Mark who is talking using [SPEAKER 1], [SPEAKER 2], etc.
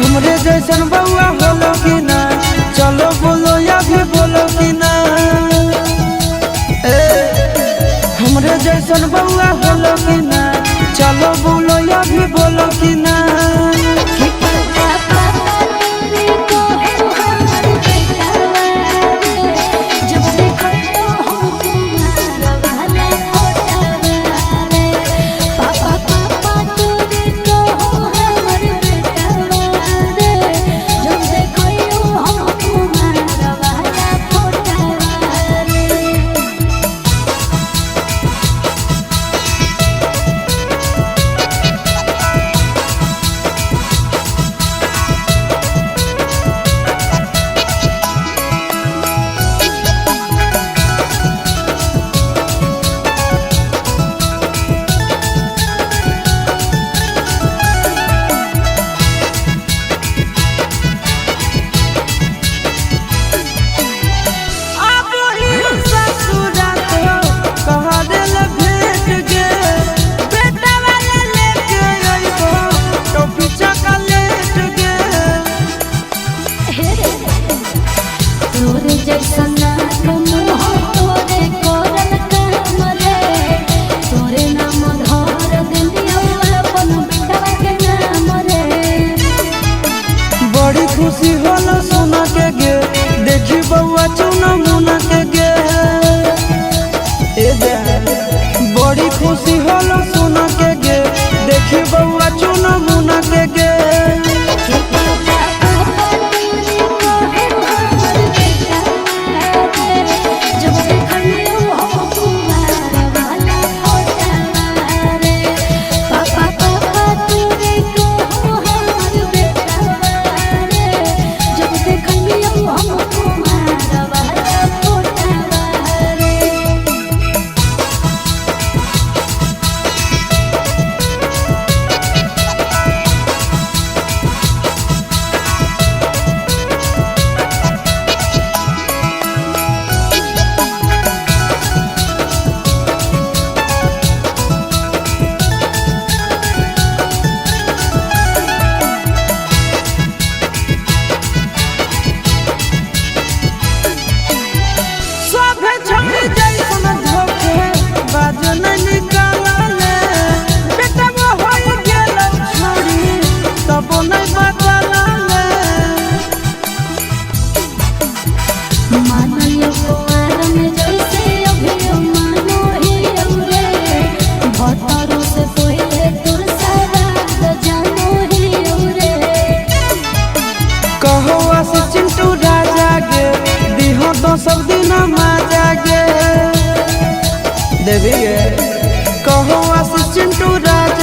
[SPEAKER 1] हमरे जैसन बउआ होलो कि ना, चलो बोलो या भी बोलो कि ना। हमरे जैसन बउआ होलो कि ना, चलो बोलो या भी बोलो कि ना। बड़ी खुशी होला सोना के गे, देखी बउआ चुना मुना के गे। बड़ी खुशी होला सोना के गे, देखी बउआ चुना मुना के गे। सब दिन मजा गे देवी गे, कहो चिंटू राजा।